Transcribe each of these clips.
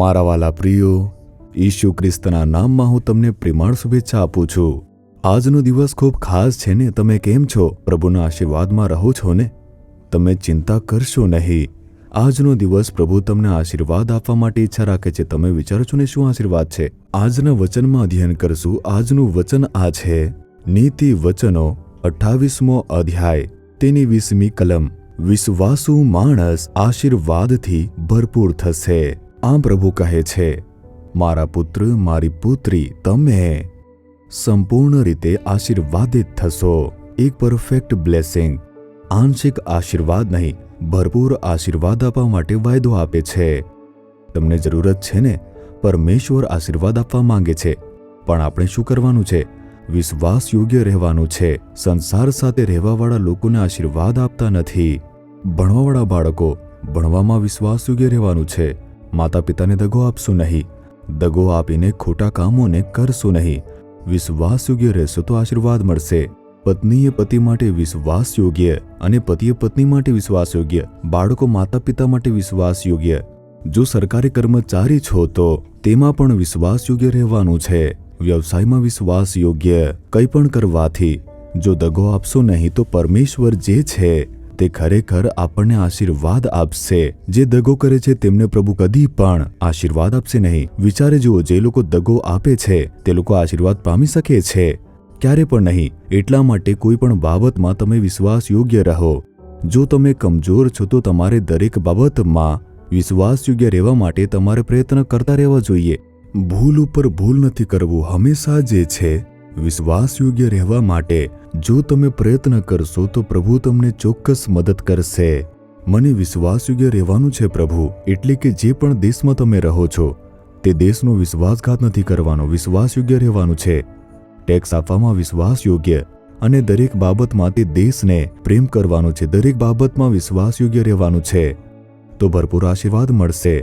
મારા વાલા પ્રિયો, ઈસુ ખ્રિસ્તના નામમાં હું તમને પ્રેમાળ શુભેચ્છા આપું છું। આજનો દિવસ ખૂબ ખાસ છે ને? તમે કેમ છો? પ્રભુના આશીર્વાદમાં રહો છો ને? તમે ચિંતા કરશો નહીં। આજનો દિવસ પ્રભુ તમને આશીર્વાદ આપવા માટે ઈચ્છા રાખે છે। તમે વિચારો છો ને શું આશીર્વાદ છે? આજના વચનમાં અધ્યયન કરશું। આજનું વચન આ છે, નીતિ વચનો 28મો અધ્યાય તેની 20મી કલમ। વિશ્વાસુ માણસ આશીર્વાદથી ભરપૂર થશે। આમ પ્રભુ કહે છે, મારા પુત્ર મારી પુત્રી, તમે સંપૂર્ણ રીતે આશીર્વાદિત થશો। એક પરફેક્ટ બ્લેસિંગ, આંશિક આશીર્વાદ નહીં, ભરપૂર આશીર્વાદ આપવા માટે વાયદો આપે છે। તમને જરૂરત છે ને? પરમેશ્વર આશીર્વાદ આપવા માંગે છે, પણ આપણે શું કરવાનું છે? વિશ્વાસ યોગ્ય રહેવાનું છે। સંસાર સાથે રહેવાવાળા લોકોને આશીર્વાદ આપતા નથી। ભણવાવાળા બાળકો, ભણવામાં વિશ્વાસ યોગ્ય રહેવાનું છે। માતા પિતાને દગો આપશો નહીં। દગો આપીને ખોટા કામોને કરશો નહીં। વિશ્વાસ યોગ્ય રહેશો તો આશીર્વાદ મળશે। પત્નીએ પતિ માટે વિશ્વાસ યોગ્ય અને પતિએ પત્ની માટે વિશ્વાસ યોગ્ય, બાળકો માતા પિતા માટે વિશ્વાસ યોગ્ય। જો સરકારી કર્મચારી છો તો તેમાં પણ વિશ્વાસ યોગ્ય રહેવાનું છે। વ્યવસાયમાં વિશ્વાસ યોગ્ય। કંઈ પણ કરવાથી જો દગો આપશો નહીં તો પરમેશ્વર જે છે તે ખરેખર આપણને આશીર્વાદ આપશે। જે દગો કરે છે તેમને પ્રભુ કદી પણ આશીર્વાદ આપશે નહીં। વિચારે જુઓ, જે લોકો દગો આપે છે તે લોકો આશીર્વાદ પામી શકે છે? ક્યારે પણ નહીં। એટલા માટે કોઈ પણ બાબતમાં તમે વિશ્વાસ યોગ્ય રહો। જો તમે કમજોર છો તો તમારે દરેક બાબતમાં વિશ્વાસ યોગ્ય રહેવા માટે તમારે પ્રયત્ન કરતા રહેવા જોઈએ। ભૂલ ઉપર ભૂલ નથી કરવું। હંમેશા જે છે વિશ્વાસ યોગ્ય રહેવા માટે જો તમે પ્રયત્ન કરશો તો પ્રભુ તમને ચોક્કસ મદદ કરશે। મને વિશ્વાસ યોગ્ય રહેવાનું છે પ્રભુ, એટલે કે જે પણ દેશમાં તમે રહો છો તે દેશનો વિશ્વાસઘાત નથી કરવાનો, વિશ્વાસ યોગ્ય રહેવાનું છે। ટેક્સ આપવામાં વિશ્વાસ યોગ્ય અને દરેક બાબતમાં તે દેશને પ્રેમ કરવાનો છે। દરેક બાબતમાં વિશ્વાસ યોગ્ય રહેવાનું છે તો ભરપૂર આશીર્વાદ મળશે।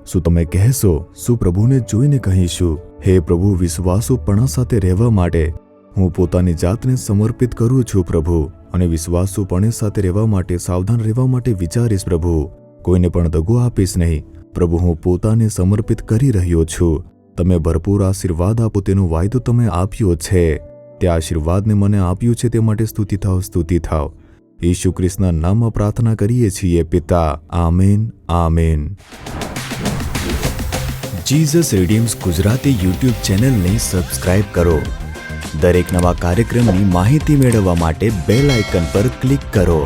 શું તમે કહેશો? શું પ્રભુને જોઈને કહીશું, હે પ્રભુ, વિશ્વાસુપણા સાથે રહેવા માટે હું પોતાની જાતને સમર્પિત કરું છું પ્રભુ, અને વિશ્વાસુપણે સાથે રહેવા માટે, સાવધાન રહેવા માટે વિચારીશ પ્રભુ। કોઈને પણ દગો આપીશ નહીં પ્રભુ, હું પોતાને સમર્પિત કરી રહ્યો છું। તમે ભરપૂર આશીર્વાદ આપો તેનો વાયદો તમે આપ્યો છે। તે આશીર્વાદને મને આપ્યું છે તે માટે સ્તુતિ થાવ, સ્તુતિ થાવ। ઈસુ ખ્રિસ્તના નામમાં પ્રાર્થના કરીએ છીએ પિતા, amen, amen. Jesus redeems Gujarati YouTube ચેનલને સબસ્ક્રાઇબ કરો। દરેક નવા કાર્યક્રમની માહિતી મેળવવા માટે બેલ આઇકન પર ક્લિક કરો।